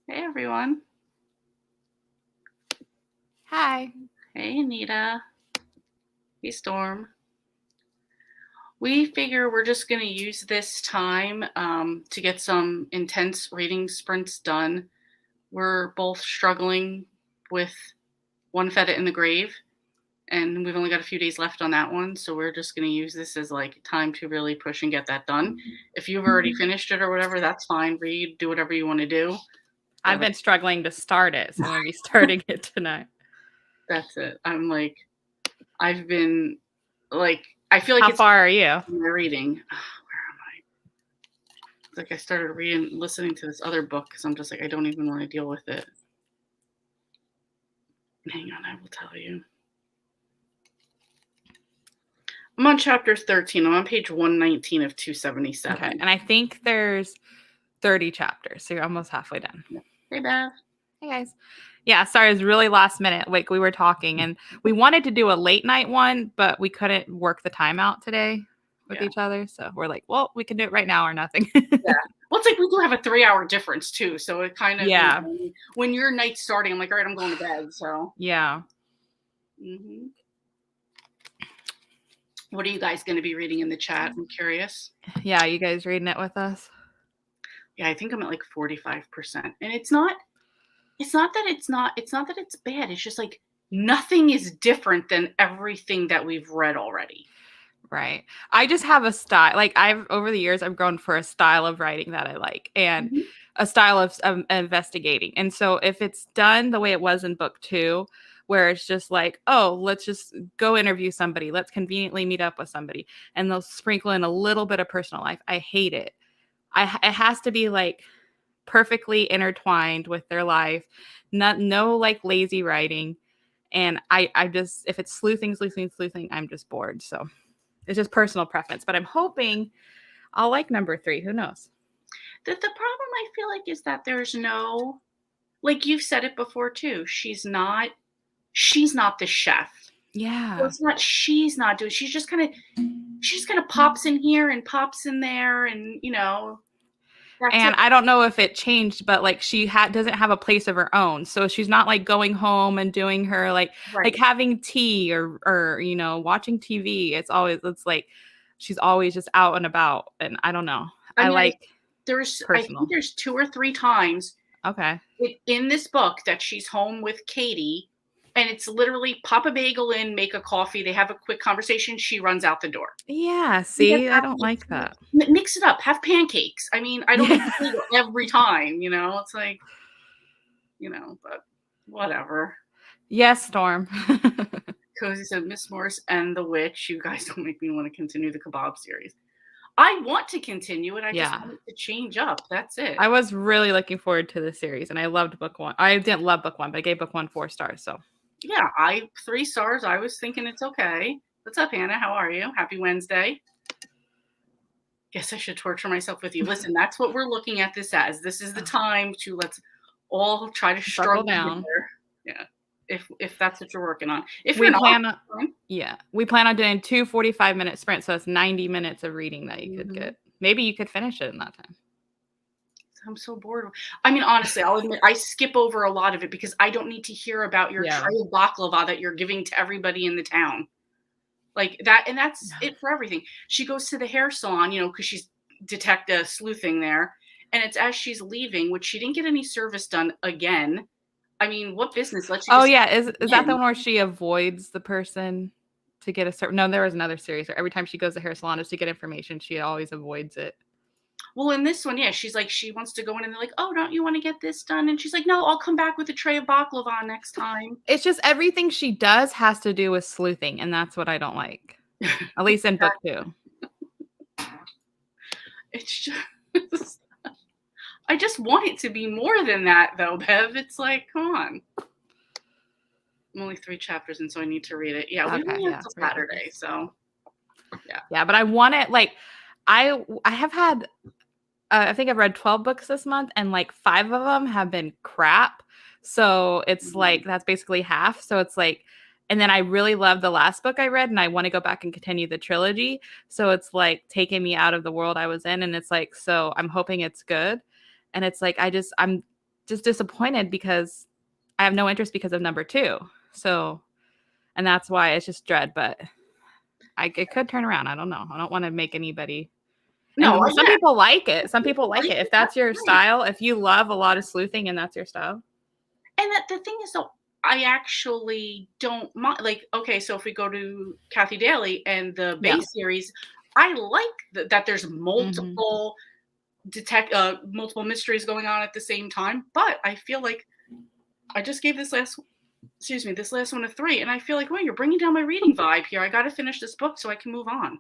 Hey everyone. Hi. Hey Anita. Hey Storm. We figure we're just going to use this time to get some intense reading sprints done. We're both struggling with One Fed It in the Grave, and we've only got a few days left on that one. So we're just going to use this as like time to really push and get that done. If you've already finished it or whatever, that's fine. Read, do whatever you want to do. I've been struggling to start it, so I'm going to be starting it tonight. That's it. I've been like, I feel like How far are you? my reading. Where am I? It's like I started listening to this other book because I'm just like, I don't even want to deal with it. Hang on, I will tell you. I'm on chapter 13. I'm on page 119 of 277. Okay, and I think there's 30 chapters, so you're almost halfway done. Hey, Beth. Hey, guys. Yeah, sorry, it was really last minute. Like, we were talking, and we wanted to do a late night one, but we couldn't work the time out today with each other. So we're like, well, we can do it right now or nothing. Yeah. Well, it's like we do have a 3-hour difference, too. So it kind of, yeah. When your night's starting, I'm like, all right, I'm going to bed. So, yeah. Mm-hmm. What are you guys going to be reading in the chat? I'm curious. Yeah, you guys reading it with us? Yeah, I think I'm at like 45%. And it's not that it's bad. It's just like nothing is different than everything that we've read already. Right. I just have a style. Like over the years, I've grown for a style of writing that I like and a style of investigating. And so if it's done the way it was in book 2, where it's just like, oh, let's just go interview somebody. Let's conveniently meet up with somebody. And they'll sprinkle in a little bit of personal life. I hate it. It has to be like perfectly intertwined with their life. No like lazy writing. And I just, if it's sleuthing, I'm just bored. So it's just personal preference, but I'm hoping I'll like number 3. Who knows? The problem I feel like is that there's no, like you've said it before too, she's not the chef. Yeah. So it's not, she's not doing, she just kind of pops in here and pops in there and, And I don't know if it changed, but like she doesn't have a place of her own. So she's not like going home and doing her like having tea or watching TV. It's like she's always just out and about. And I don't know. I think there's 2 or 3 times in this book that she's home with Katie, and it's literally pop a bagel in, make a coffee, they have a quick conversation, she runs out the door. Yeah, see, I don't like that. Mix it up, have pancakes. I mean, I don't make a bagel every time, it's like, but whatever. Yes, Storm. Cozy said, Miss Morris and the Witch, you guys don't make me want to continue the kebab series. I want to continue it. I just want it to change up. That's it. I was really looking forward to the series, and I loved book 1. I didn't love book 1, but I gave book 1 4 stars. So yeah, 3 stars. I was thinking it's okay. What's up, Hannah? How are you? Happy Wednesday. Guess I should torture myself with you. Listen, that's what we're looking at this as. This is the time to let's all try to struggle down. Yeah. If that's what you're working on. If we plan on doing 2 45-minute sprints, so it's 90 minutes of reading that you could get. Maybe you could finish it in that time. I'm so bored. I mean, honestly, I'll admit I skip over a lot of it because I don't need to hear about your tray of baklava that you're giving to everybody in the town. Like that, and that's it for everything. She goes to the hair salon, because she's detective sleuthing there, and it's as she's leaving, which she didn't get any service done again. I mean, what business lets you? Oh yeah, is that the one where she avoids the person to get a certain? No, there was another series where every time she goes to the hair salon just to get information, she always avoids it. Well, in this one, yeah, she's like, she wants to go in and they're like, oh, don't you want to get this done? And she's like, no, I'll come back with a tray of baklava next time. It's just everything she does has to do with sleuthing, and that's what I don't like. At least in book 2. It's just, I just want it to be more than that, though, Bev. It's like, come on. I'm only 3 chapters in, so I need to read it. Yeah, we only have till Saturday, so yeah. Yeah, but I want it, like, I have had, I think I've read 12 books this month, and like 5 of them have been crap. So it's like, that's basically half. So it's like, and then I really love the last book I read, and I want to go back and continue the trilogy. So it's like taking me out of the world I was in. And it's like, so I'm hoping it's good. And it's like, just disappointed because I have no interest because of number 2. So, and that's why it's just dread, but it could turn around. I don't know. I don't want to make anybody. And No, some yeah, people like it. Some people like like it. If it, that's that's your great. style, if you love a lot of sleuthing and that's your style. And that the thing is, though, I actually don't mind. Like, okay, so if we go to Kathy Daly and the Yeah. base series, I like that there's Mhm. multiple mysteries going on at the same time. But I feel like I just gave this last one a 3, and I feel like, well, you're bringing down my reading vibe here. I got to finish this book so I can move on.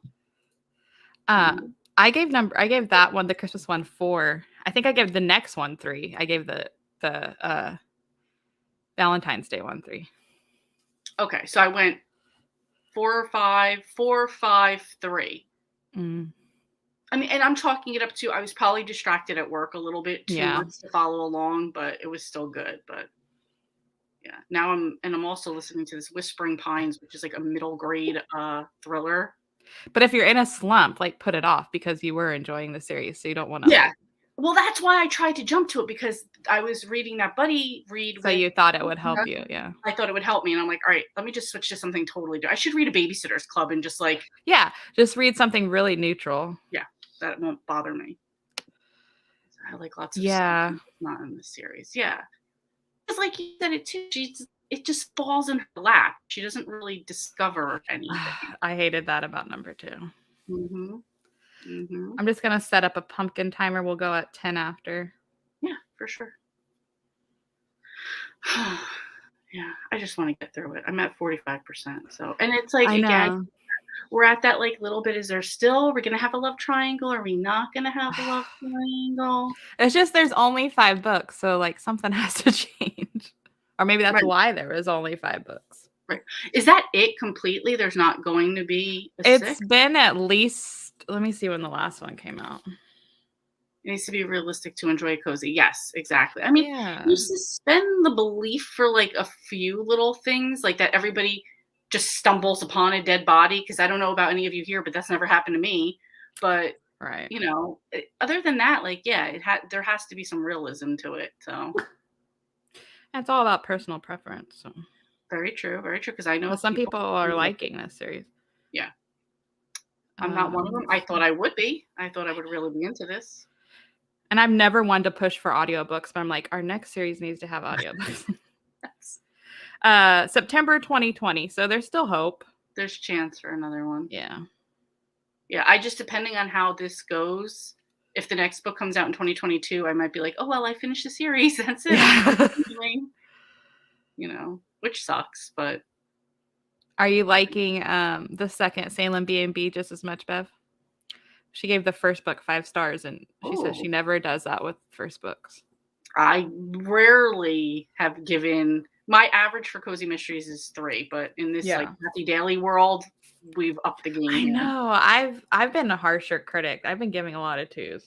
Uh, I gave that one, the Christmas one, 4. I think I gave the next one 3. I gave the Valentine's Day one 3. Okay, so I went 4, 5, 4, 5, 3. Mm, I mean, and I'm chalking it up to I was probably distracted at work a little bit too yeah. much to follow along, but it was still good. But yeah, now I'm also listening to this Whispering Pines, which is like a middle grade thriller. But if you're in a slump, like, put it off because you were enjoying the series, so you don't wanna, Yeah. like, Well, that's why I tried to jump to it because I was reading that buddy read so with. you thought it would help you, yeah. I thought it would help me, and I'm like, all right, let me just switch to something totally different. I should read a Babysitter's Club and just like, Yeah, just read something really neutral. yeah, that won't bother me. I like lots of stuff Yeah. not in the series. Yeah. Because like you said it too, it just falls in her lap. She doesn't really discover anything. I hated that about number 2. Mhm. Mhm. I'm just gonna set up a pumpkin timer, we'll go at 10 after. Yeah, for sure. Yeah, I just wanna get through it. I'm at 45%, so and it's like, I again, know. we're at that, like, little bit, is there still we're gonna have a love triangle? Are we not gonna have a love triangle? It's just there's only 5 books, so, like, something has to change. Or maybe that's Right, why there was only 5 books. right. Is that it completely? There's not going to be a It's 6th? been at least, let me see when the last one came out. It needs to be realistic to enjoy cozy. Yes, exactly. I mean, you Yeah. suspend the belief for like a few little things, like that everybody just stumbles upon a dead body. Because I don't know about any of you here, but that's never happened to me. But Right. other than that, like, yeah, there has to be some realism to it. So It's all about personal preference, so. very true, very true. Because I know But of some people. people are Who, liking this series. yeah, I'm not one of them. I Let's thought see. I would be. I thought I would really be into this. And I've never wanted to push for audiobooks, but I'm like, our next series needs to have audiobooks. That's, September 2020, so there's still hope. there's chance for another one. Yeah. Yeah, I just depending on how this goes, if the next book comes out in 2022, I might be like, "Oh, well, I finished the series. That's it. I'm not Yeah. continuing," which sucks, but Are you liking the second Salem B&B just as much, Bev? She gave the first book 5 stars, and she says she oh, never does that with first books. I rarely have given my average for cozy mysteries is 3, but in this like Yeah. Kathy Daly world, we've upped the game I here. know. I've been a harsher critic. I've been giving a lot of 2s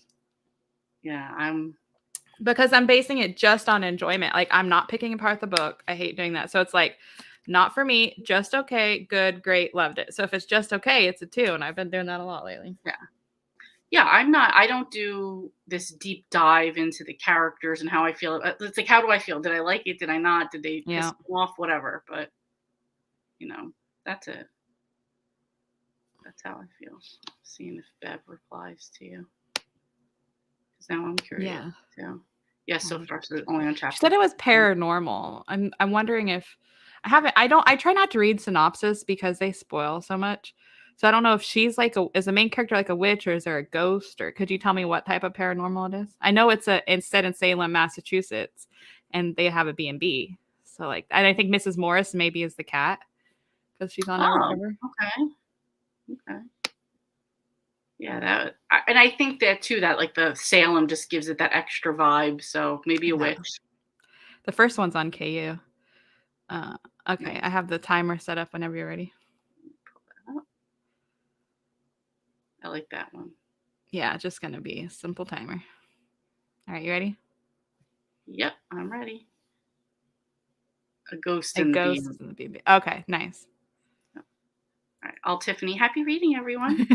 Yeah, I'm because I'm basing it just on enjoyment. Like, I'm not picking apart the book. I hate doing that. So it's like, not for me, just okay, good, great, loved it. So if it's just okay, it's a 2, and I've been doing that a lot lately. yeah, I don't do this deep dive into the characters and how I feel. It's like, how do I feel? Did I like it? Did I not? Did they piss Yeah. me off? Whatever. But that's it. That's how I feel. Seeing if Bev replies to you. Because now I'm curious Yeah. too. Yes, so far, so only on She chapter. said it was paranormal. I'm wondering if I try not to read synopsis because they spoil so much. So I don't know if she's like is the main character like a witch, or is there a ghost, or could you tell me what type of paranormal it is? I know it's instead in Salem, Massachusetts, and they have a B&B. So like, and I think Mrs. Morris maybe is the cat because she's on every Oh, cover. okay. Okay. Yeah, and I think that too, that like the Salem just gives it that extra vibe. So maybe a Yeah. witch. The first one's on KU. Uh, okay, Yeah. I have the timer set up whenever you're ready. Oh, I like that one. Yeah, just gonna be a simple timer. All right, you ready? Yep, I'm ready. A ghost A in the ghost beam. in the BB. Okay, nice. All right. I'll Tiffany. Happy reading, everyone.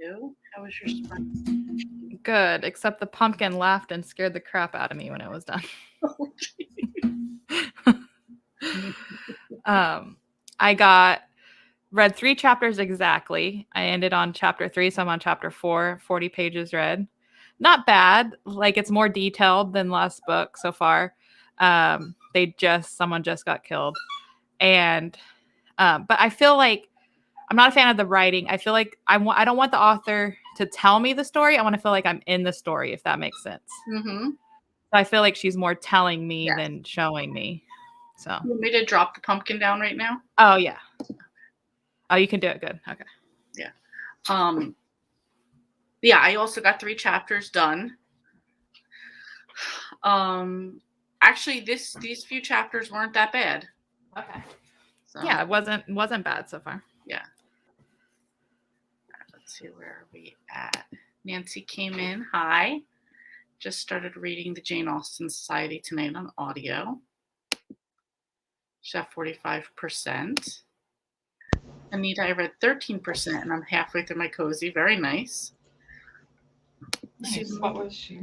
you. How was your spring? Good, except the pumpkin laughed and scared the crap out of me when it was done. I read 3 chapters exactly. I ended on chapter 3, so I'm on chapter 4, 40 pages read. Not bad. Like, it's more detailed than last book so far. Someone just got killed. And but I feel like I'm not a fan of the writing. I feel like I don't want the author to tell me the story. I want to feel like I'm in the story, if that makes sense. Mm-hmm. So I feel like she's more telling me Yes. than showing me. So You want me to drop the pumpkin down right now? Oh yeah. Oh, you can do it. Good. Okay. Yeah. Yeah, I also got 3 chapters done. Actually, these few chapters weren't that bad. Okay. So, Yeah, it wasn't bad so far. Yeah. Let's see, where are we at? Nancy came in. Hi. Just started reading the Jane Austen Society tonight on audio. She's at 45%. Anita, I read 13%, and I'm halfway through my cozy. Very nice. Nice. What was she?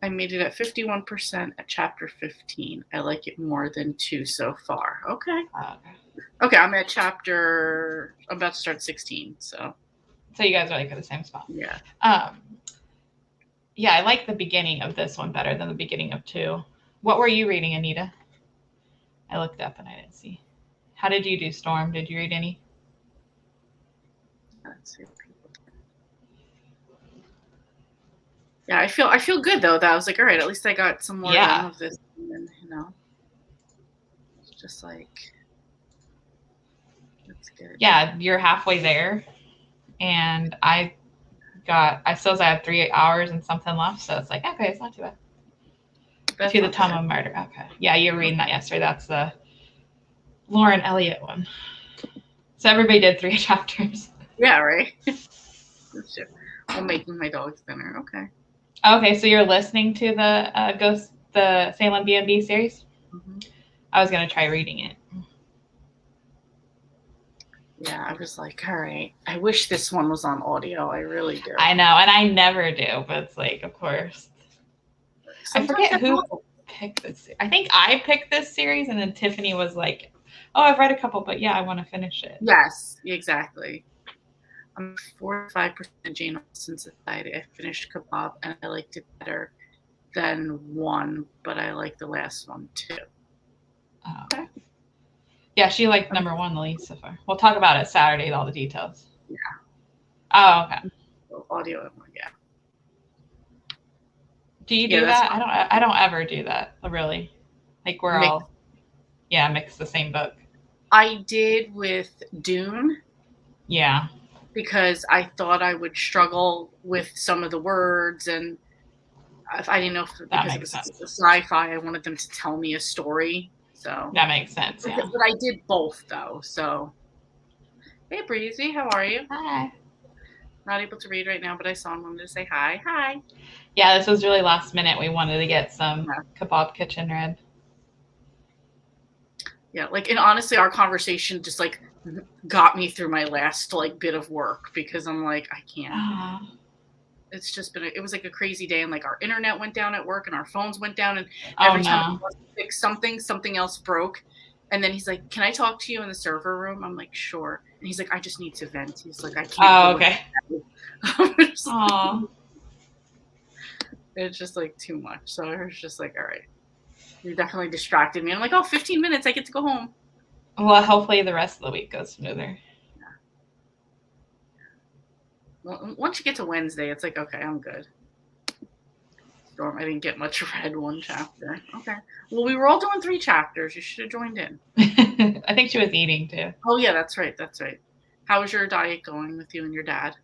I made it at 51% at chapter 15. I like it more than 2 so far. Okay. Okay, I'm at I'm about to start 16. So you guys are like at the same spot. Yeah. Yeah, I like the beginning of this one better than the beginning of 2. What were you reading, Anita? I looked up and I didn't see. How did you do, Storm? Did you read any? Let's see. Yeah, I feel good though. That I was like, all right, at least I got some more done of this. And then, it's just like, let's get it. Yeah, you're halfway there, and I still had 3 hours and something left, so it's like, okay, it's not too bad. That's To the Time of Murder. Okay, yeah, you were reading that yesterday. That's the Lauren Elliott one. So everybody did 3 chapters. Yeah, right. I'm making my dog's dinner. Okay. Okay, so you're listening to the Salem B&B series? Mm-hmm. I was going to try reading it. Yeah, I was like, all right. I wish this one was on audio. I really do. I know, and I never do, but it's like, of course. Sometimes I forget who picked this. I think I picked this series, and then Tiffany was like, oh, I've read a couple, but yeah, I want to finish it. Yes, exactly. I'm 45% Jane Austen Society. I finished Kebab, and I liked it better than 1, but I like the last one too. Oh, okay. Yeah, she liked number 1 the least so far. We'll talk about it Saturday, all the details. Yeah. Oh, okay. So audio, yeah. Do you do that? I don't ever do that, really. Like we're all mix the same book. I did with Dune. Yeah. Because I thought I would struggle with some of the words, and if I didn't know if because it was sci-fi, I wanted them to tell me a story. So that makes sense. Yeah. But I did both though. So hey, Breezy, how are you? Hi. Not able to read right now, but I saw him. Wanted to say hi. Hi. Yeah, this was really last minute. We wanted to get some Kebab Kitchen read. Yeah, and honestly, our conversation just got me through my last bit of work, because I'm like, I can't. It's just been it was like a crazy day, and our internet went down at work and our phones went down, and every time I wanted to fix something else broke. And then he's like, can I talk to you in the server room? I'm like, sure. And he's like, I just need to vent. He's like, I can't. Oh, okay. It's just too much. So I was just like, all right. You definitely distracted me. I'm like, 15 minutes, I get to go home. Well, hopefully the rest of the week goes smoother. Yeah. Well, once you get to Wednesday, it's like, okay, I'm good. Storm, I didn't get much read 1 chapter. Okay. Well, we were all doing 3 chapters. You should have joined in. I think she was eating too. Oh, yeah, that's right. That's right. How's your diet going with you and your dad?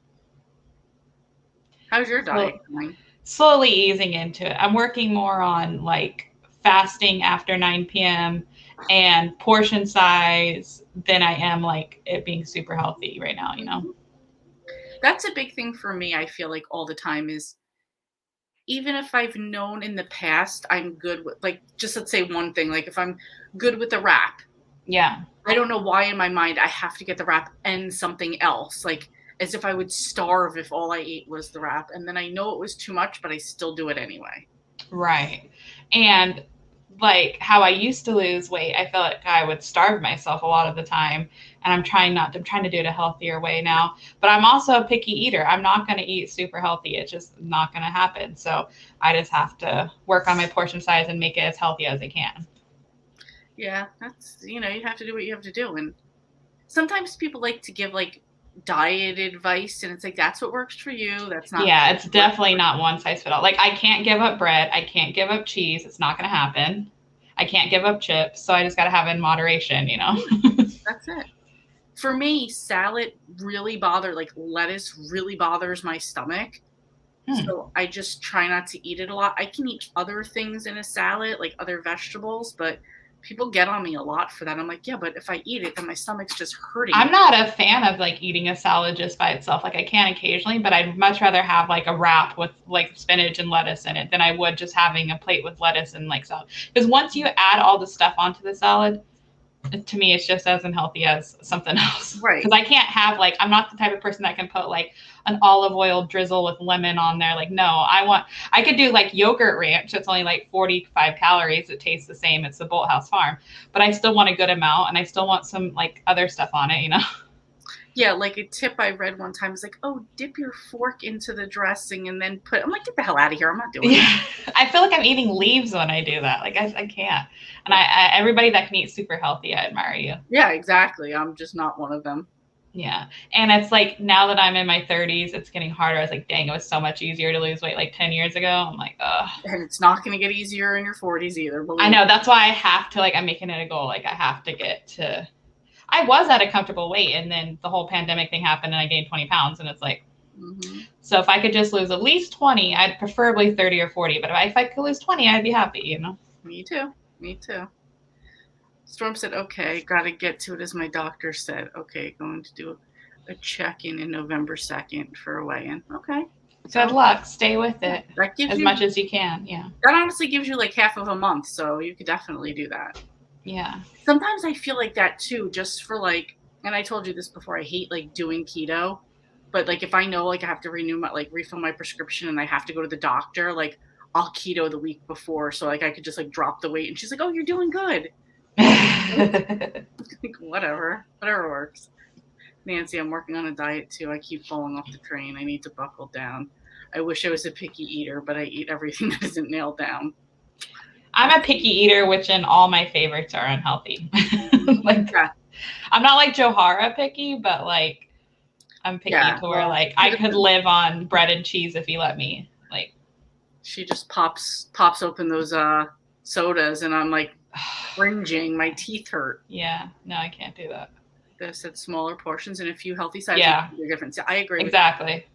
How's your diet going? Slowly easing into it. I'm working more on fasting after 9 p.m. and portion size than I am it being super healthy right now, That's a big thing for me. I feel like all the time is, even if I've known in the past I'm good with just let's say one thing, if I'm good with the wrap. Yeah. I don't know why in my mind I have to get the wrap and something else. as if I would starve if all I ate was the wrap. And then I know it was too much, but I still do it anyway. Right. And like how I used to lose weight, I felt like I would starve myself a lot of the time. And I'm trying to do it a healthier way now. But I'm also a picky eater. I'm not going to eat super healthy. It's just not going to happen. So I just have to work on my portion size and make it as healthy as I can. Yeah, that's, you have to do what you have to do. And sometimes people like to give like diet advice, and it's like, that's what works for you. That's not. Yeah, it's definitely not one size fit all. Like, I can't give up bread. I can't give up cheese. It's not going to happen. I can't give up chips. So I just got to have it in moderation, That's it. For me, salad really like lettuce really bothers my stomach. So I just try not to eat it a lot. I can eat other things in a salad, like other vegetables, but people get on me a lot for that. I'm like, yeah, but if I eat it, then my stomach's just hurting. I'm not a fan of like eating a salad just by itself. Like, I can occasionally, but I'd much rather have like a wrap with like spinach and lettuce in it than I would just having a plate with lettuce and like salad. Because once you add all the stuff onto the salad, to me, it's just as unhealthy as something else. Right. Because I can't have like, I'm not the type of person that can put like an olive oil drizzle with lemon on there. Like, no, I could do like yogurt ranch. It's only like 45 calories. It tastes the same. It's the Bolthouse Farm, but I still want a good amount, and I still want some like other stuff on it, Yeah, like a tip I read one time is like, oh, dip your fork into the dressing and then I'm like, get the hell out of here. I'm not doing it. I feel like I'm eating leaves when I do that. Like, I can't. And everybody that can eat super healthy, I admire you. Yeah, exactly. I'm just not one of them. Yeah. And it's like, now that I'm in my 30s, it's getting harder. I was like, dang, it was so much easier to lose weight like 10 years ago. I'm like, ugh. And it's not going to get easier in your 40s either. I know. That's why I have to, like, I'm making it a goal. Like, I have to get to, I was at a comfortable weight, and then the whole pandemic thing happened and I gained 20 pounds, and it's like, so if I could just lose at least 20, I'd preferably 30 or 40, but if I could lose 20, I'd be happy, Me too. Storm said, okay, got to get to it as my doctor said. Okay, going to do a check-in November 2nd for a weigh-in. Okay. Good luck. Stay with it as much as you can. Yeah. That honestly gives you like half of a month, so you could definitely do that. Yeah. Sometimes I feel like that too, just for like, and I told you this before, I hate like doing keto, but like if I know like I have to refill my prescription and I have to go to the doctor, like I'll keto the week before, so like I could just like drop the weight, and she's like, oh, you're doing good. Like, whatever works. Nancy, I'm working on a diet too. I keep falling off the train. I need to buckle down. I wish I was a picky eater, but I eat everything that isn't nailed down. I'm a picky eater, which in all my favorites are unhealthy. Like, yeah. I'm not like Johara picky, but like I'm picky to where like I could live on bread and cheese if you let me. Like, she just pops open those sodas, and I'm like cringing. My teeth hurt. Yeah, no, I can't do that. They said smaller portions and a few healthy sides. Yeah, make a difference. I agree. Exactly.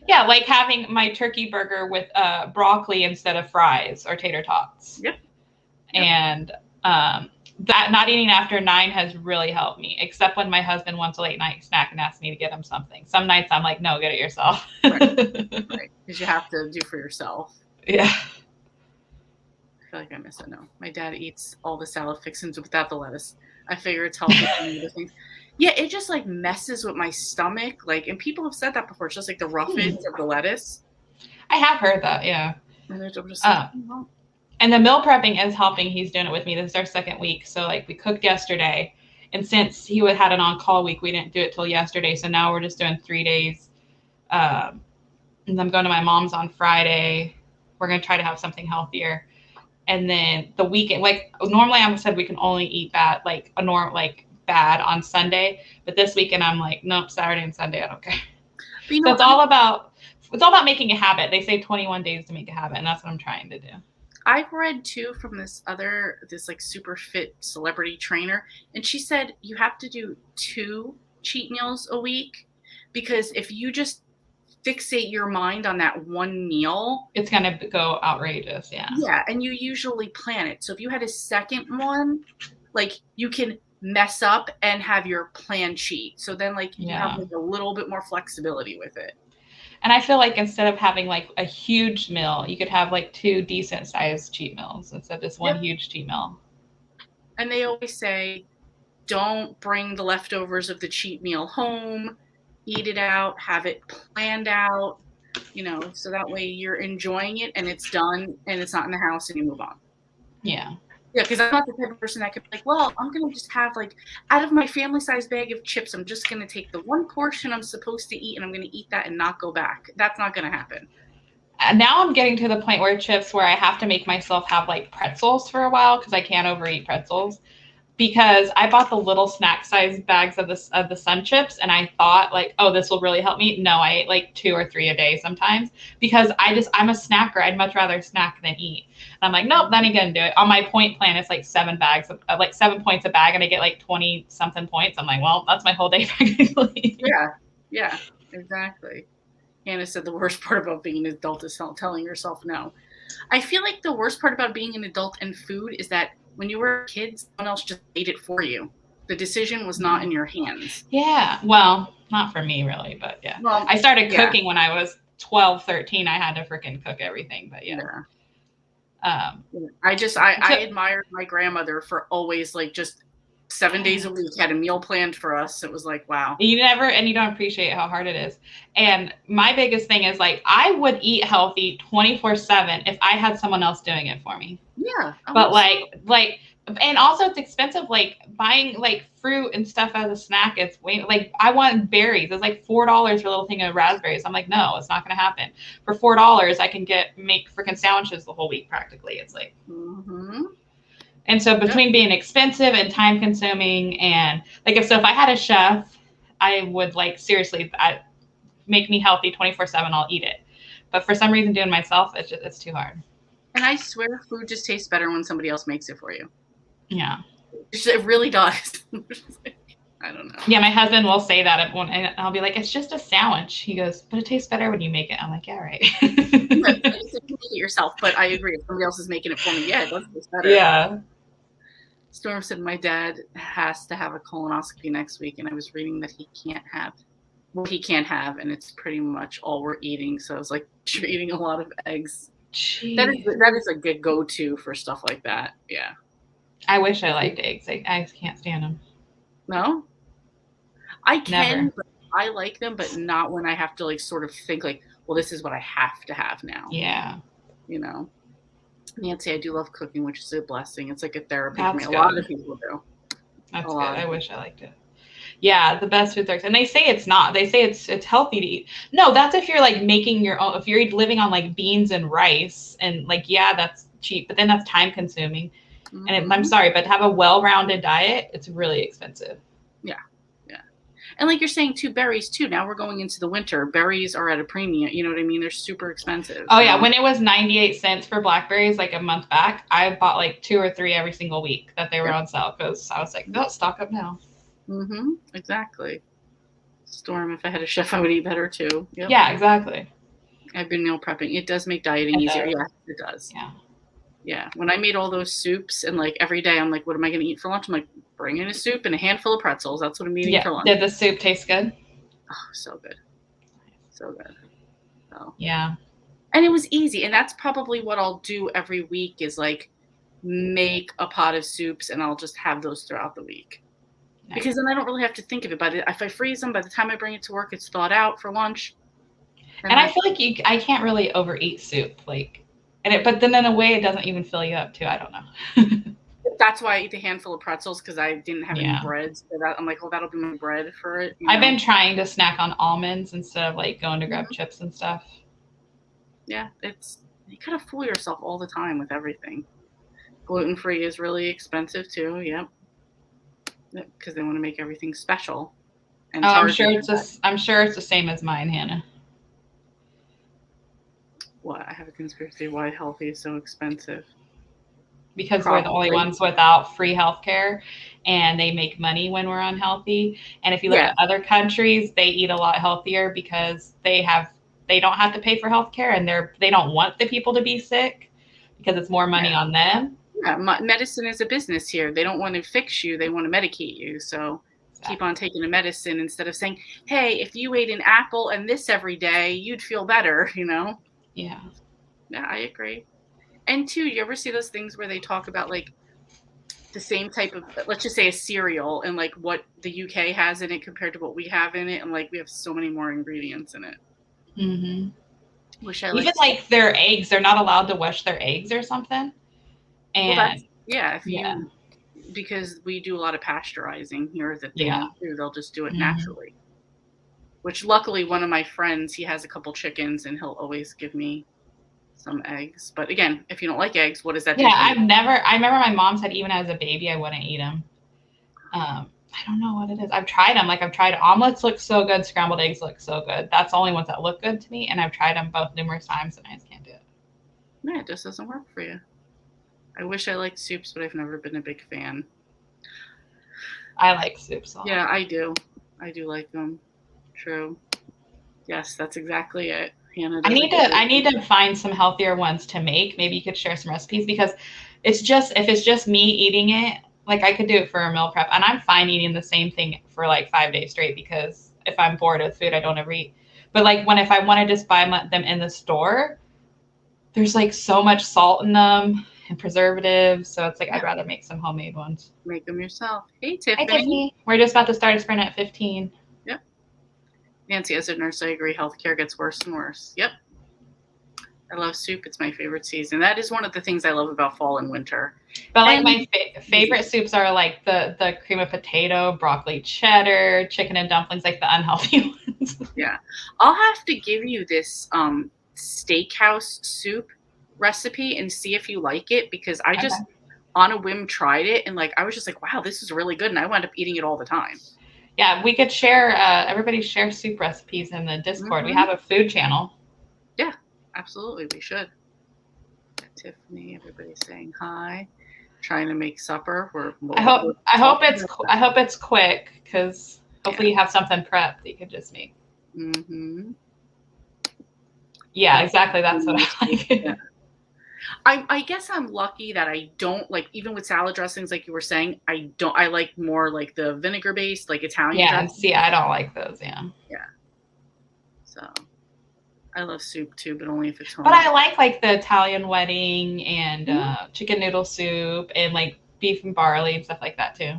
Yeah, like having my turkey burger with broccoli instead of fries or tater tots. Yep. And that not eating after 9 has really helped me, except when my husband wants a late night snack and asks me to get him something. Some nights I'm like, no, get it yourself. Right. Because you have to do for yourself. Yeah. I feel like I miss it. No, my dad eats all the salad fixings without the lettuce. I figure it's healthy. Yeah, it just like messes with my stomach. Like, and people have said that before. It's just like the roughage of the lettuce. I have heard that, yeah. And I'm just like, and the meal prepping is helping. He's doing it with me. This is our second week. So like we cooked yesterday, and since he had an on-call week, we didn't do it till yesterday. So now we're just doing 3 days. And I'm going to my mom's on Friday. We're going to try to have something healthier. And then the weekend, like normally I said we can only eat bad, like a norm, like bad on Sunday, but this weekend I'm like, nope, Saturday and Sunday I don't care. So it's all about making a habit. They say 21 days to make a habit, and that's what I'm trying to do. I've read too from this like super fit celebrity trainer, and she said you have to do 2 cheat meals a week, because if you just fixate your mind on that one meal, it's going to go outrageous. Yeah, and you usually plan it. So if you had a second one, like you can mess up and have your plan cheat. So then like you have like a little bit more flexibility with it. And I feel like instead of having like a huge meal, you could have like 2 decent sized cheat meals instead of just one huge cheat meal. And they always say, don't bring the leftovers of the cheat meal home. eat it out, have it planned out, so that way you're enjoying it and it's done and it's not in the house and you move on. Yeah. Yeah, because I'm not the type of person that could be like, well, I'm going to just have out of my family size bag of chips, I'm just going to take the one portion I'm supposed to eat and I'm going to eat that and not go back. That's not going to happen. Now I'm getting to the point where I have to make myself have like pretzels for a while because I can't overeat pretzels. Because I bought the little snack size bags of the Sun Chips, and I thought like, oh, this will really help me. No, I ate like 2 or 3 a day sometimes because I'm a snacker. I'd much rather snack than eat. And I'm like, nope, that ain't gonna do it. On my point plan, it's like 7 bags of like 7 points a bag, and I get like 20 something points. I'm like, well, that's my whole day practically. Yeah, exactly. Hannah said the worst part about being an adult is telling yourself no. I feel like the worst part about being an adult and food is that when you were a kid, someone else just ate it for you. The decision was not in your hands. Yeah. Well, not for me really, but yeah. Well, I started cooking when I was 12, 13. I had to freaking cook everything, but yeah. I admired my grandmother for always like just 7 days a week had a meal planned for us. It was like, wow. You don't appreciate how hard it is. And my biggest thing is like, I would eat healthy 24/7 if I had someone else doing it for me. Yeah. But like, and also it's expensive, like buying like fruit and stuff as a snack. It's like, I want berries. It's like $4 for a little thing of raspberries. I'm like, no, it's not going to happen. For $4, I can make freaking sandwiches the whole week practically. It's like, And so between being expensive and time consuming and like, if I had a chef, I would like, seriously, make me healthy 24/7, I'll eat it. But for some reason doing myself, it's too hard. And I swear food just tastes better when somebody else makes it for you. Yeah. It really does. I don't know. Yeah, my husband will say that and I'll be like, it's just a sandwich. He goes, but it tastes better when you make it. I'm like, yeah, right. You make it yourself, but I agree. If somebody else is making it for me, yeah, it does taste better. Yeah. Storm said my dad has to have a colonoscopy next week, and I was reading that he can't have, and it's pretty much all we're eating. So I was like, you're eating a lot of eggs. Jeez. That is a good go-to for stuff like that. Yeah. I wish I liked eggs. I can't stand them. No? I can, but I like them, but not when I have to like sort of think like, well, this is what I have to have now. Yeah. Nancy, I do love cooking, which is a blessing. It's like a therapy for me. A lot of people do. That's good. I wish I liked it. Yeah, the best foods are, and they say it's not. They say it's healthy to eat. No, that's if you're like making your own. If you're living on like beans and rice, and like, yeah, that's cheap, but then that's time consuming. Mm-hmm. And I'm sorry, but to have a well-rounded diet, it's really expensive. Yeah. And like you're saying, too, berries too. Now we're going into the winter. Berries are at a premium. You know what I mean? They're super expensive. Oh yeah, when it was 98 cents for blackberries like a month back, I bought like 2 or 3 every single week that they were on sale because I was like, no, stock up now. Exactly. Storm, if I had a chef, I would eat better too. Yep. Yeah, exactly. I've been meal prepping. It does make dieting easier. Yeah, it does. Yeah. When I made all those soups and like every day I'm like, what am I going to eat for lunch? I'm like, bring in a soup and a handful of pretzels. That's what I'm eating for lunch. Did the soup taste good? Oh, so good. So good. So. Yeah. And it was easy. And that's probably what I'll do every week is like make a pot of soups and I'll just have those throughout the week. Nice. Because then I don't really have to think of it. But if I freeze them, by the time I bring it to work, it's thawed out for lunch. And I feel like I can't really overeat soup. But then in a way, it doesn't even fill you up too. I don't know. That's why I eat a handful of pretzels because I didn't have any bread. So I'm like, that'll be my bread for it. I've been trying to snack on almonds instead of like going to grab chips and stuff. Yeah, you kind of fool yourself all the time with everything. Gluten-free is really expensive too. Yep. Because they want to make everything special. And I'm sure it's the same as mine, Hannah. What? I have a conspiracy why healthy is so expensive. Because we're the only ones without free healthcare, and they make money when we're unhealthy. And if you look at other countries, they eat a lot healthier because they don't have to pay for healthcare, and they don't want the people to be sick because it's more money on them. Yeah, medicine is a business here. They don't want to fix you; they want to medicate you. So keep on taking the medicine instead of saying, "Hey, if you ate an apple and this every day, you'd feel better." Yeah. Yeah, I agree. And two, you ever see those things where they talk about like the same type of, let's just say a cereal, and like what the UK has in it compared to what we have in it, and like we have so many more ingredients in it. Mm-hmm. Wish I Even liked. like their eggs, they're not allowed to wash their eggs or something. Well, And if you, because we do a lot of pasteurizing here that they don't do, they'll just do it naturally. Which luckily one of my friends, he has a couple chickens and he'll always give me some eggs. But again, if you don't like eggs, what does that do? Yeah, I remember my mom said even as a baby I wouldn't eat them. I don't know what it is. I've tried them. Like I've tried omelets look so good, scrambled eggs look so good. That's the only ones that look good to me. And I've tried them both numerous times and I just can't do it. Yeah, it just doesn't work for you. I wish I liked soups, but I've never been a big fan. I like soups a lot. Yeah, I do. I do like them. True. Yes, that's exactly it. Hannah, I need to find some healthier ones to make. Maybe you could share some recipes because if it's just me eating it, like I could do it for a meal prep and I'm fine eating the same thing for like 5 days straight because if I'm bored of food, I don't ever eat. But like if I want to just buy them in the store, there's like so much salt in them and preservatives. So it's like, I'd rather make some homemade ones. Make them yourself. Hey, Tiffany. Hi, Tiffany. We're just about to start a sprint at 15. Yep. Nancy, as a nurse, I agree. Healthcare gets worse and worse. Yep. I love soup. It's my favorite season. That is one of the things I love about fall and winter. But like my favorite soups are like the cream of potato, broccoli cheddar, chicken and dumplings, like the unhealthy ones. Yeah. I'll have to give you this steakhouse soup recipe and see if you like it, because I just on a whim tried it and like I was just like, wow, this is really good, and I wound up eating it all the time. Yeah, we could share everybody share soup recipes in the Discord. We have a food channel. Yeah, absolutely, we should. Tiffany, everybody's saying hi. Trying to make supper. I hope it's quick, because hopefully you have something prepped that you could just make. Mm-hmm. Yeah, exactly. That's what I like. Yeah. I guess I'm lucky that I don't like, even with salad dressings, like you were saying, I like more like the vinegar based, like Italian. Yeah, see, I don't like those. Yeah. Yeah. So I love soup too, but only if it's home. But I like the Italian wedding and chicken noodle soup and like beef and barley and stuff like that too.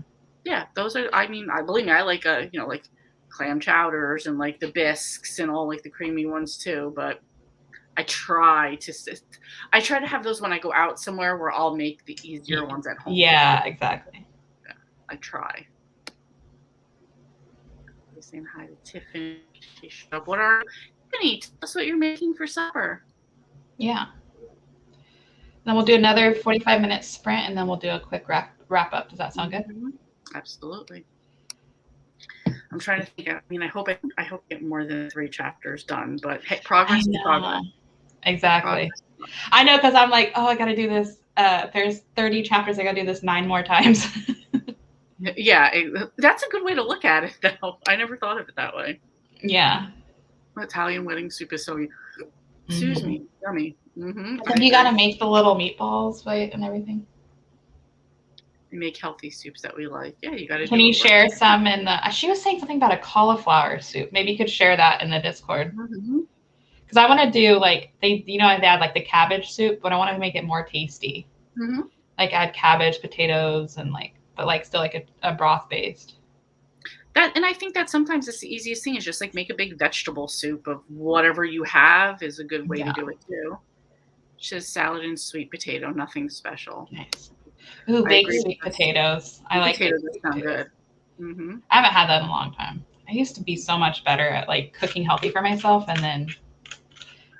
Yeah, those are. I mean, believe me, I like like clam chowders and like the bisques and all like the creamy ones too. But I try to have those when I go out somewhere where I'll make the easier ones at home. Yeah, exactly. Yeah, I try. I'm saying hi to Tiffany. What are Tiffany? Tell us what you're making for supper. Yeah. Then we'll do another 45-minute sprint, and then we'll do a quick wrap up. Does that sound good? Mm-hmm. Absolutely. I'm trying to think. I mean, I hope I get more than 3 chapters done, but hey, progress is progress. Exactly. Progress. I know, because I'm like, oh, I got to do this. There's 30 chapters. I got to do this 9 more times. Yeah, that's a good way to look at it, though. I never thought of it that way. Yeah. Italian wedding soup is so, excuse me, yummy. Mm-hmm. And you got to make the little meatballs, right, and everything. We make healthy soups that we like. Yeah, you got to. Can you share some in the? She was saying something about a cauliflower soup. Maybe you could share that in the Discord. Because I want to do like they add like the cabbage soup, but I want to make it more tasty. Mm-hmm. Like add cabbage, potatoes, and but still like a broth based. And I think that sometimes it's the easiest thing is just like make a big vegetable soup of whatever you have is a good way to do it too. Just salad and sweet potato, nothing special. Nice. Ooh, baked sweet potatoes. I like potatoes. That sound good. Mm-hmm. I haven't had that in a long time. I used to be so much better at like cooking healthy for myself, and then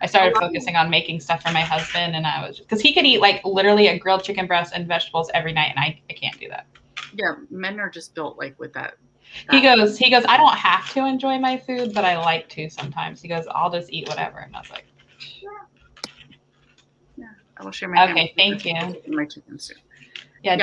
I started focusing on making stuff for my husband, and I was because he could eat like literally a grilled chicken breast and vegetables every night, and I can't do that. Yeah, men are just built like with that. He goes, I don't have to enjoy my food, but I like to sometimes. He goes, I'll just eat whatever, and I was like, yeah. I will share my. Okay, thank you. My chicken soup. Yeah,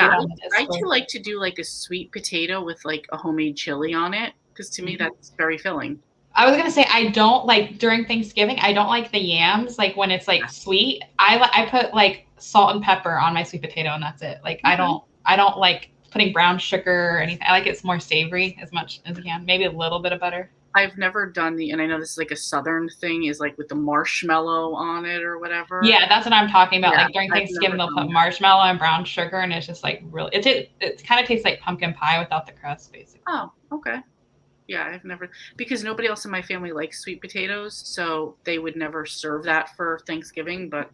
I do like to do like a sweet potato with like a homemade chili on it, because to me that's very filling. I was gonna say I don't like during Thanksgiving. I don't like the yams like when it's like sweet. I put like salt and pepper on my sweet potato, and that's it. Like I don't like putting brown sugar or anything. I like it's more savory as much as you can. Maybe a little bit of butter. I've never done and I know this is like a Southern thing, is like with the marshmallow on it or whatever. Yeah, that's what I'm talking about. Yeah, Like during I've Thanksgiving, never they'll done put that. marshmallow and brown sugar, and it's just like really, it kind of tastes like pumpkin pie without the crust, basically. Oh, okay. Yeah, I've never, because nobody else in my family likes sweet potatoes, so they would never serve that for Thanksgiving, but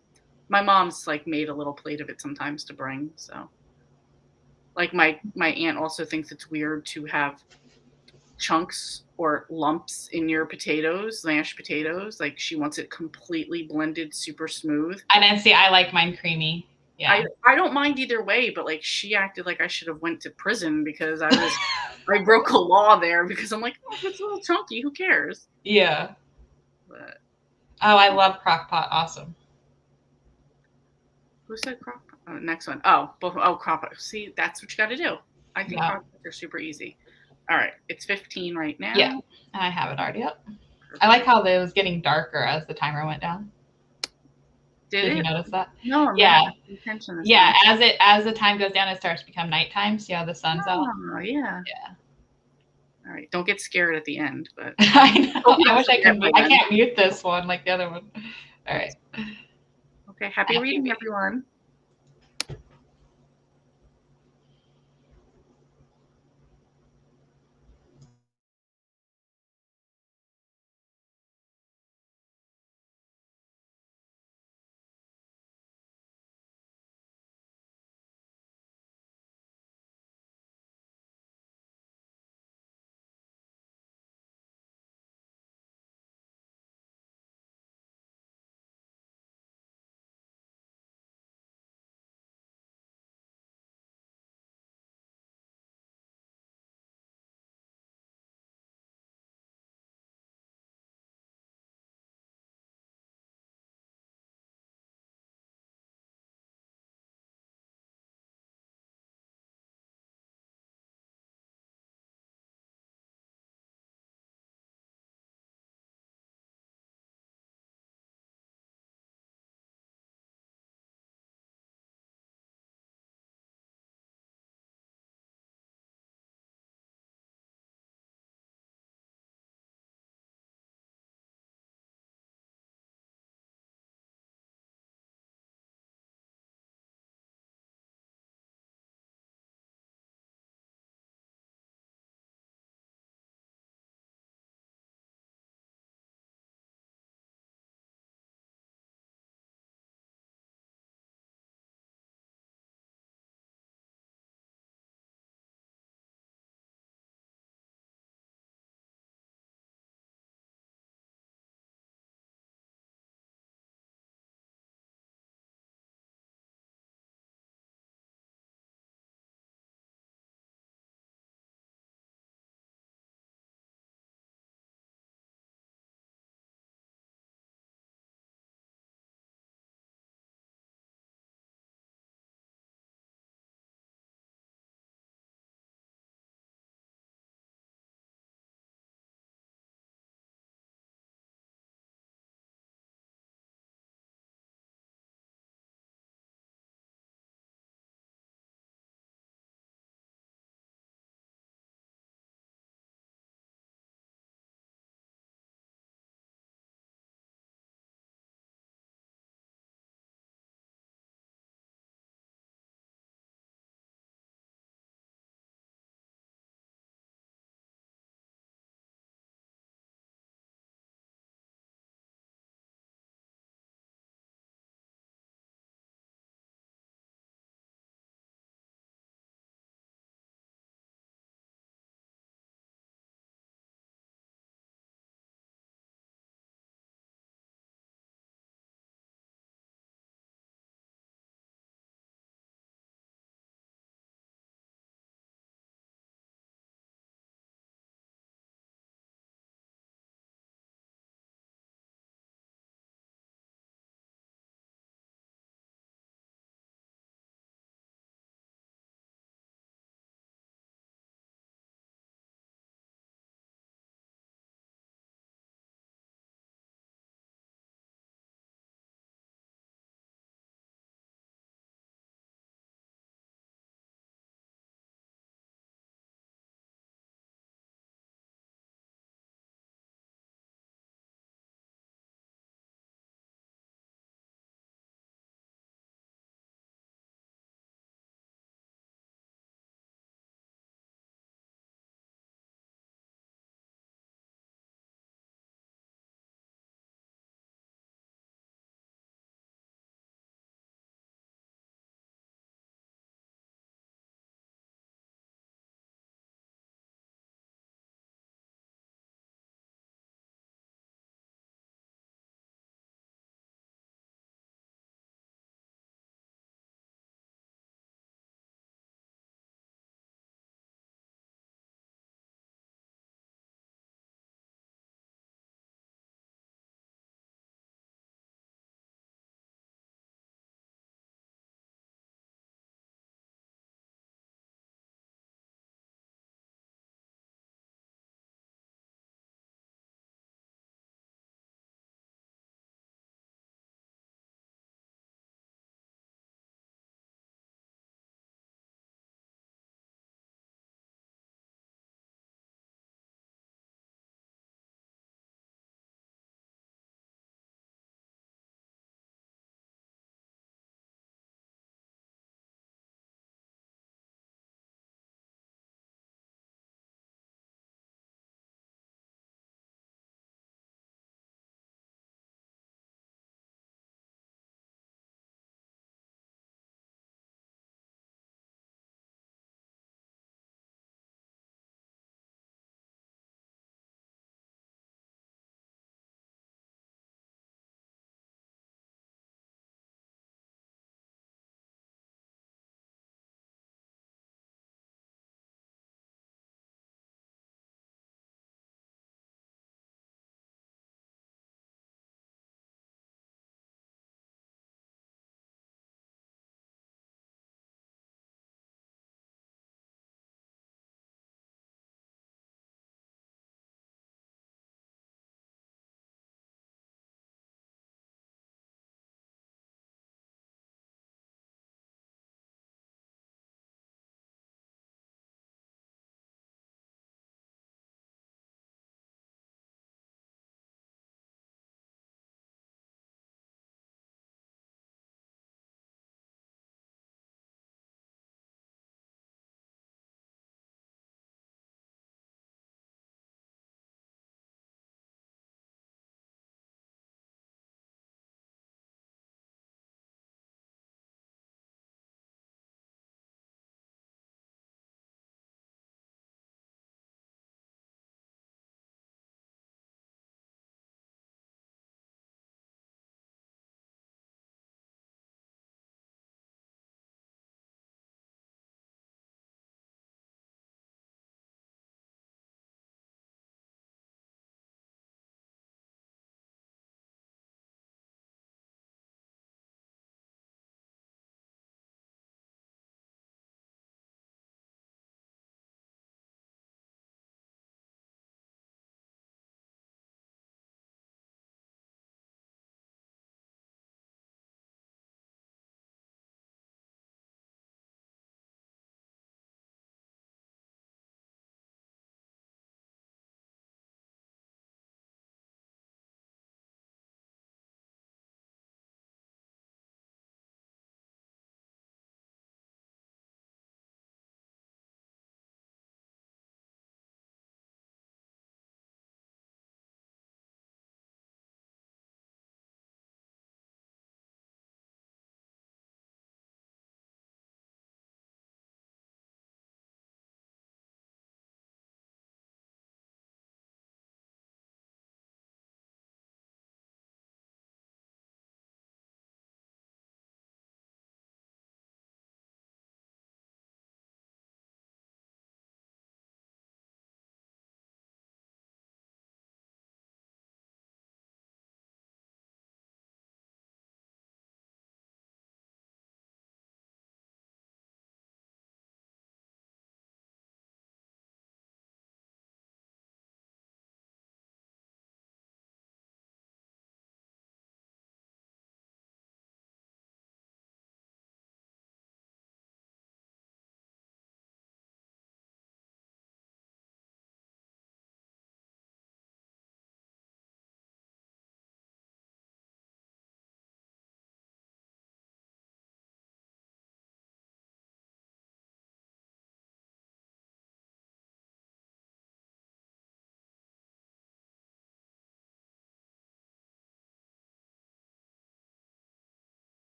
my mom's like made a little plate of it sometimes to bring, so. Like my aunt also thinks it's weird to have chunks or lumps in your potatoes, mashed potatoes. Like she wants it completely blended, super smooth. And then see, I like mine creamy. Yeah. I don't mind either way, but like she acted like I should have went to prison because I broke a law there because I'm like, oh, if it's a little chunky, who cares? Yeah. But Oh, I love crock pot. Awesome. who said crock pot? Next one. Oh, both. Oh, crock pot. See, that's what you got to do. I think Yeah. crock pots are super easy. All right, it's 15 right now. Yeah. And I have it already up. I like how it was getting darker as the timer went down. Did you notice that? No, I'm Yeah. not paying attention. Yeah. As the time goes down, it starts to become nighttime. See how the sun's out? Oh, yeah. Yeah. All right. Don't get scared at the end, but I know. I wish I could. by I then. can't mute this one like the other one. All right. Okay. Happy reading, everyone.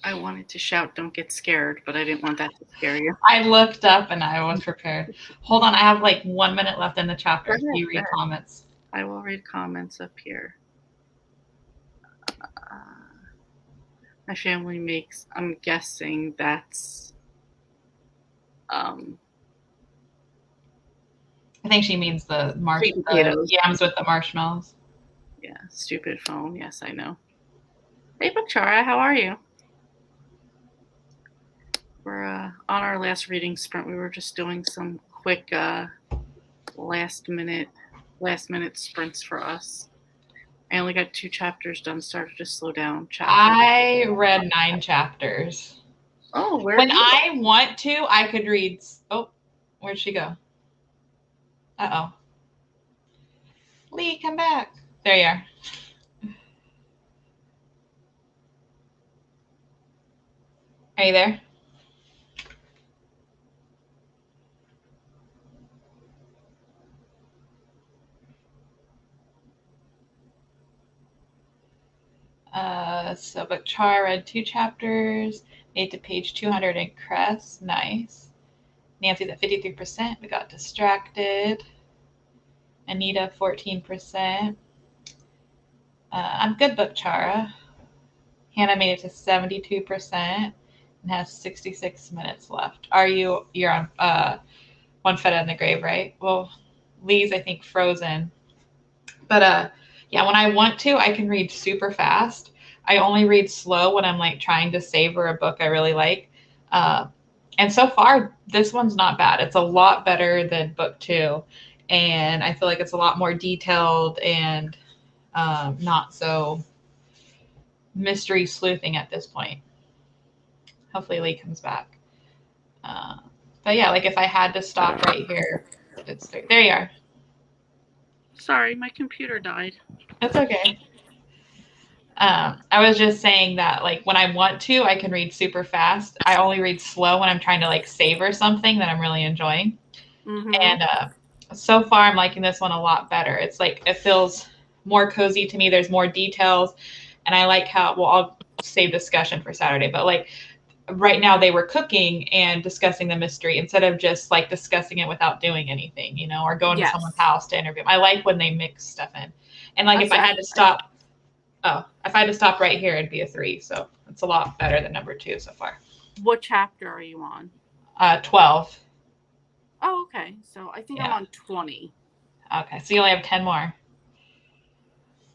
I wanted to shout, "Don't get scared," but I didn't want that to scare you. I looked up and I was prepared. Hold on, I have like 1 minute left in the chapter. Go ahead, You read go ahead. comments. I will read comments up here. My family makes, I'm guessing that's, I think she means the Sweet potatoes. yams with the marshmallows. Yeah, stupid phone. Yes, I know. Hey, Bukchara, how are you? We're on our last reading sprint. We were just doing some quick last minute sprints for us. I only got 2 chapters done. Started to slow down. I read 9 chapters. Oh, where? When I want to, I could read. Oh, where'd she go? Uh-oh. Lee, come back. There you are. Are you there? So Bukchara read 2 chapters, made to page 200 in Crest. Nice. Nancy's at 53%. We got distracted. Anita, 14%. I'm good, Bukchara. Hannah made it to 72% and has 66 minutes left. You're on One Foot in the Grave, right? Well, Lee's, I think, frozen. But yeah, when I want to, I can read super fast. I only read slow when I'm like trying to savor a book I really like. And so far, this one's not bad. It's a lot better than book 2. And I feel like it's a lot more detailed and not so mystery sleuthing at this point. Hopefully Lee comes back. But yeah, like if I had to stop right here, there you are. Sorry, my computer died. That's okay. I was just saying that like when I want to, I can read super fast. I only read slow when I'm trying to like savor something that I'm really enjoying. Mm-hmm. And so far I'm liking this one a lot better. It's like it feels more cozy to me. There's more details. And I like how, well, I'll save discussion for Saturday, but like right now they were cooking and discussing the mystery instead of just like discussing it without doing anything, you know, or going to someone's house to interview them. I like when they mix stuff in. And like if I had to stop right here, it'd be a 3. So it's a lot better than number 2 so far. What chapter are you on? 12. Oh, okay. So I think I'm on 20. Okay. So you only have 10 more.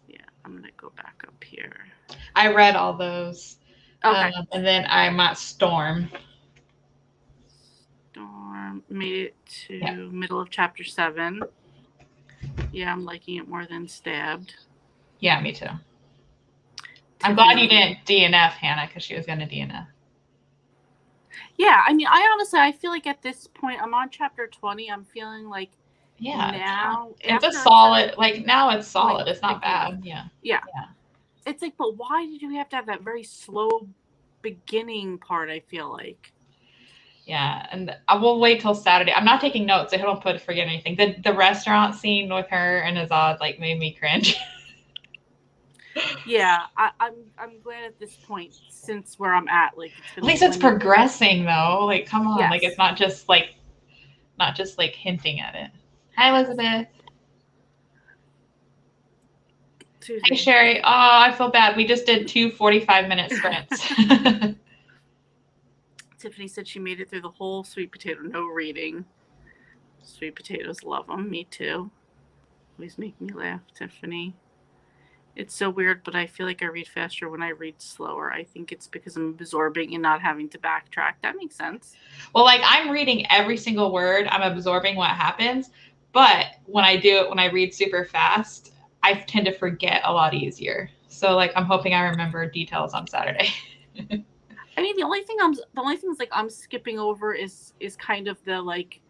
Yeah, I'm going to go back up here. I read all those. Okay. And then I'm at Storm. Storm made it to middle of chapter 7. Yeah, I'm liking it more than Stabbed. Yeah, me too. I'm glad you didn't DNF, Hannah, because she was going to DNF. Yeah, I mean, I feel like at this point, I'm on chapter 20. I'm feeling like now. It's a solid, like now it's solid. Like, it's not bad. Yeah. It's like, but why did you have to have that very slow beginning part, I feel like? Yeah, and I will wait till Saturday. I'm not taking notes. I don't forget anything. The restaurant scene with her and Azad like made me cringe. Yeah, I'm glad at this point, since where I'm at, like at least it's progressing though. Like, come on, like it's not just like hinting at it. Hi, Elizabeth. Hey, Sherry. Oh, I feel bad. We just did 2 45-minute sprints. Tiffany said she made it through the whole sweet potato, no reading. Sweet potatoes, love them. Me too. Always make me laugh, Tiffany. It's so weird, but I feel like I read faster when I read slower. I think it's because I'm absorbing and not having to backtrack. That makes sense. Well, like I'm reading every single word. I'm absorbing what happens. But when I do it, when I read super fast, I tend to forget a lot easier. So like I'm hoping I remember details on Saturday. I mean, the only thing is like I'm skipping over is kind of the like.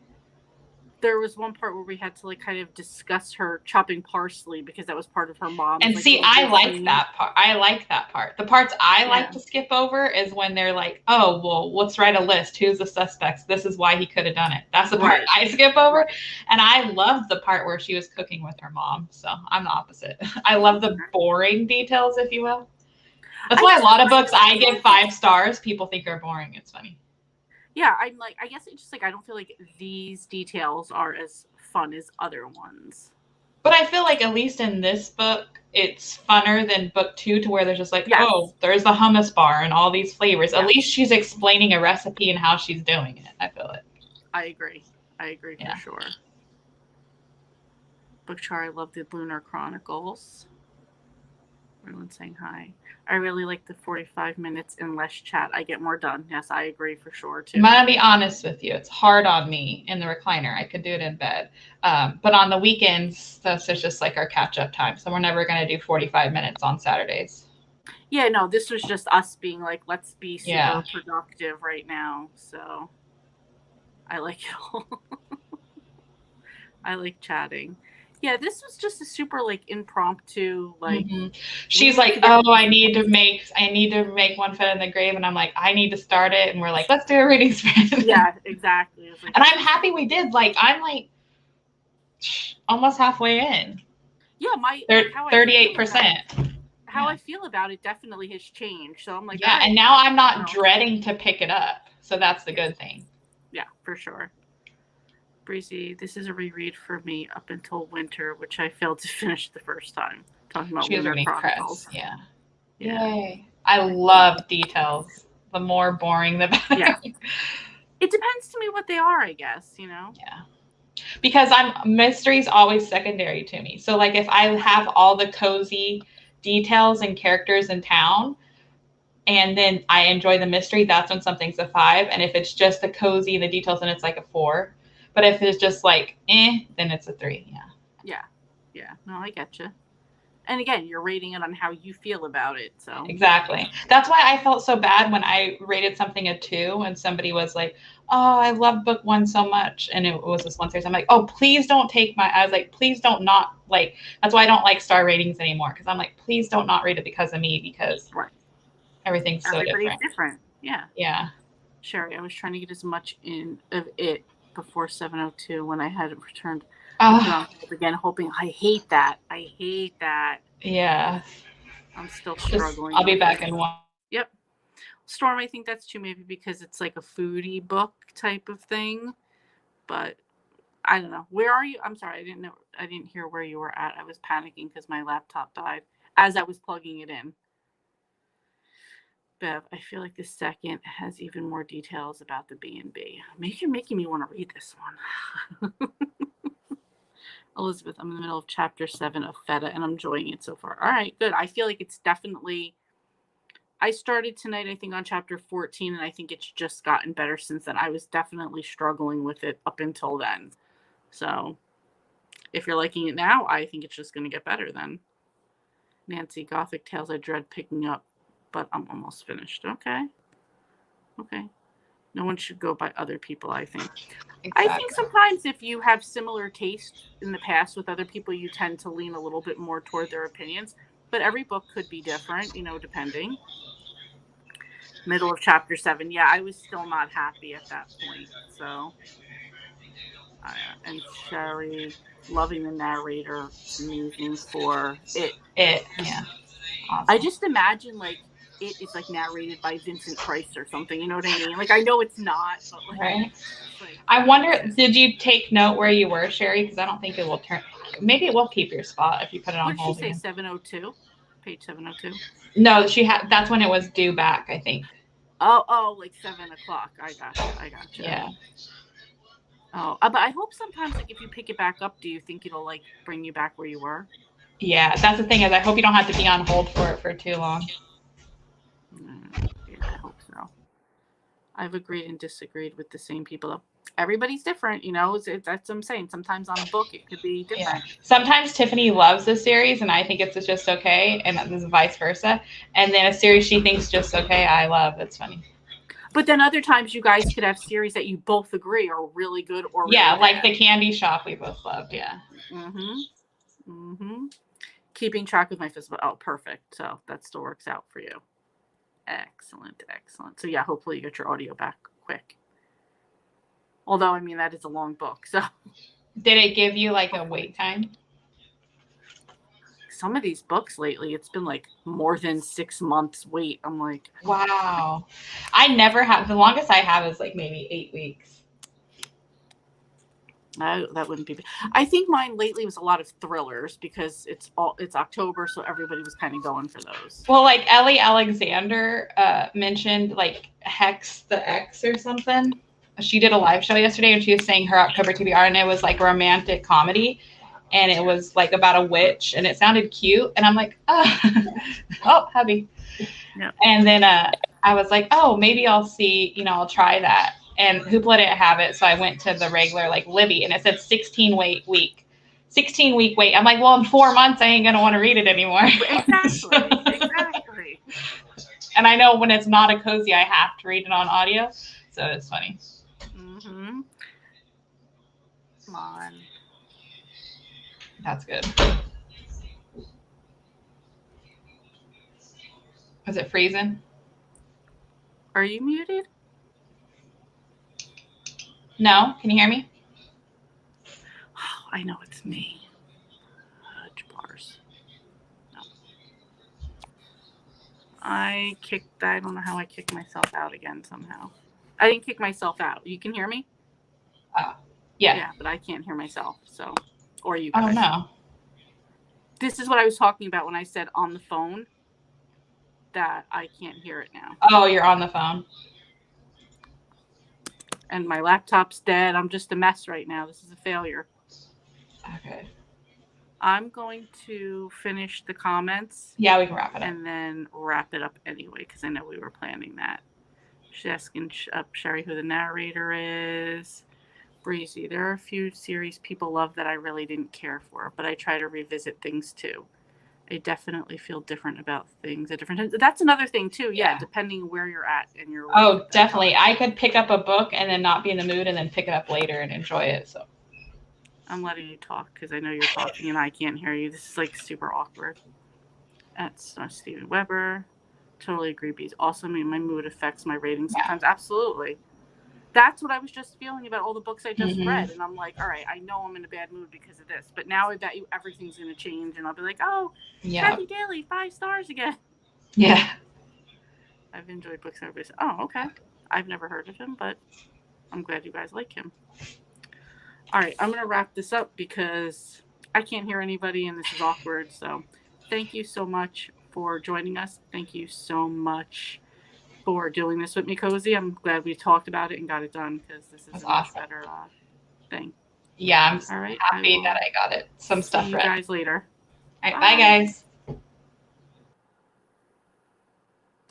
There was one part where we had to like kind of discuss her chopping parsley because that was part of her mom's. And like, see, I like that part. I like that part. The parts I like to skip over is when they're like, oh, well, let's write a list. Who's the suspects? This is why he could have done it. That's the part I skip over. And I love the part where she was cooking with her mom. So I'm the opposite. I love the boring details, if you will. That's why a lot of books I give 5 stars, people think are boring. It's funny. Yeah, I'm like, I guess it's just like, I don't feel like these details are as fun as other ones. But I feel like at least in this book, it's funner than book 2 to where there's just like, Yes. oh, there's the hummus bar and all these flavors. Yes. At least she's explaining a recipe and how she's doing it. I feel it. I agree for sure. Bookchar, I love the Lunar Chronicles. Everyone's saying hi. I really like the 45 minutes and less chat. I get more done. Yes, I agree for sure too. I'm gonna be honest with you. It's hard on me in the recliner. I could do it in bed. But on the weekends, that's just like our catch-up time. So we're never gonna do 45 minutes on Saturdays. Yeah, no, this was just us being like, let's be super Yeah. productive right now. So I like it all. I like chatting. Yeah, this was just a super like impromptu, like she's like, oh, I need to make One Foot in the Grave, and I'm like, I need to start it, and we're like, let's do a reading sprint. Yeah, exactly. Like, and I'm happy we did. Like, I'm like almost halfway in. Yeah, my 38%. How I feel about it definitely has changed. So I'm like, yeah, and now I'm not dreading to pick it up. So that's the good thing. Yeah, for sure. Breezy, this is a reread for me up until winter, which I failed to finish the first time. Talking about Lunar Chronicles. Yeah. Yay. I love details. The more boring, the better. Yeah. It depends to me what they are, I guess, you know? Yeah. Because mystery's always secondary to me. So like if I have all the cozy details and characters in town, and then I enjoy the mystery, that's when something's a 5. And if it's just the cozy, the details, then it's like a 4. But if it's just like, then it's a 3. Yeah. Yeah. Yeah. No, I get you. And again, you're rating it on how you feel about it. So exactly. That's why I felt so bad when I rated something a 2 and somebody was like, oh, I love book 1 so much. And it was this one series. I'm like, oh, please don't take I was like, please don't not like, that's why I don't like star ratings anymore. Cause I'm like, please don't not rate it because of me, because everything's so different. Yeah. Yeah. Sherry, I was trying to get as much in of it before 702 when I had it returned again, hoping. I hate that. Yeah. I'm still struggling. I'll be back in 1. Yep. Storm, I think that's too, maybe because it's like a foodie book type of thing. But I don't know. Where are you? I'm sorry, I didn't hear where you were at. I was panicking because my laptop died as I was plugging it in. Bev, I feel like the second has even more details about the B&B. You're making me want to read this one. Elizabeth, I'm in the middle of chapter 7 of Feta, and I'm enjoying it so far. All right, good. I feel like it's definitely... I started tonight, I think, on chapter 14, and I think it's just gotten better since then. I was definitely struggling with it up until then. So, if you're liking it now, I think it's just going to get better then. Nancy, Gothic Tales I dread picking up, but I'm almost finished. Okay. No one should go by other people, I think. Exactly. I think sometimes if you have similar taste in the past with other people, you tend to lean a little bit more toward their opinions. But every book could be different, depending. Middle of chapter 7. Yeah, I was still not happy at that point. So, and Sherry, loving the narrator, amazing for it. Yeah. Awesome. I just imagine it is narrated by Vincent Price or something. You know what I mean? I know it's not, but right. I wonder, did you take note where you were, Sherry? Because I don't think it will turn. Maybe it will keep your spot if you put it on hold. What did she say? 702, page 702. No, she had. That's when it was due back, I think. Oh, like 7 o'clock. I got you. Yeah. Oh, but I hope sometimes, if you pick it back up, do you think it'll bring you back where you were? Yeah, that's the thing is I hope you don't have to be on hold for it for too long. Yeah, I hope so. I've agreed and disagreed with the same people. Everybody's different, that's what I'm saying. Sometimes on a book it could be different. Yeah. Sometimes Tiffany loves the series and I think it's just okay, and this is vice versa. And then a series she thinks just okay, I love. It's funny. But then other times you guys could have series that you both agree are really good or really bad. Like The Candy Shop we both loved. Yeah. Keeping track of my physical. Oh, perfect. So that still works out for you. Excellent. So yeah, hopefully you get your audio back quick. Although, that is a long book. So, did it give you a wait time? some of these books lately, it's been like more than 6 months wait. I'm like, Wow. I never have, the longest I have is like maybe 8 weeks. that wouldn't be. I think mine lately was a lot of thrillers because it's October, so everybody was kind of going for those. Well, like Ellie Alexander mentioned like Hex the X or something. She did a live show yesterday and she was saying her October TBR, and it was like romantic comedy. And it was like about a witch and it sounded cute. And I'm like, oh, hubby. Yeah. And then I was like, oh, maybe I'll see, I'll try that. And Hoopla didn't have it. So I went to the regular like Libby and it said 16-week wait. 16-week wait. I'm like, well, in 4 months, I ain't going to want to read it anymore. Exactly. And I know when it's not a cozy, I have to read it on audio. So it's funny. Mm-hmm. Come on. That's good. Is it freezing? Are you muted? No. Can you hear me? Oh, I know it's me. Bars. No. I don't know how I kicked myself out again somehow. I didn't kick myself out. You can hear me? Yeah. Yeah, but I can't hear myself. So, or you guys. Oh, no. This is what I was talking about when I said on the phone that I can't hear it now. Oh, you're on the phone. And my laptop's dead. I'm just a mess right now. This is a failure. Okay. I'm going to finish the comments. Yeah, we can wrap it up. And then wrap it up anyway, because I know we were planning that. She's asking Sherry who the narrator is. Breezy. There are a few series people love that I really didn't care for, but I try to revisit things too. I definitely feel different about things at different times. That's another thing too. Yeah, depending where you're at and your. Oh, definitely. I could pick up a book and then not be in the mood, and then pick it up later and enjoy it. So. I'm letting you talk because I know you're talking and I can't hear you. This is like super awkward. That's Steven Weber. Totally agree. Bees also mean my mood affects my rating sometimes. Yeah. Absolutely. That's what I was just feeling about all the books I just read. And I'm like, all right, I know I'm in a bad mood because of this. But now I bet you everything's going to change. And I'll be like, oh, Kathy Daly, 5 stars again. Yeah. I've enjoyed books. Everybody said, oh, okay. I've never heard of him, but I'm glad you guys like him. All right, I'm going to wrap this up because I can't hear anybody and this is awkward. So thank you so much for joining us. Thank you so much for doing this with me, Cozy. I'm glad we talked about it and got it done because this is a much better thing. Yeah, I'm all right, happy that I got it. Some stuff read. See you guys later. All right, bye guys.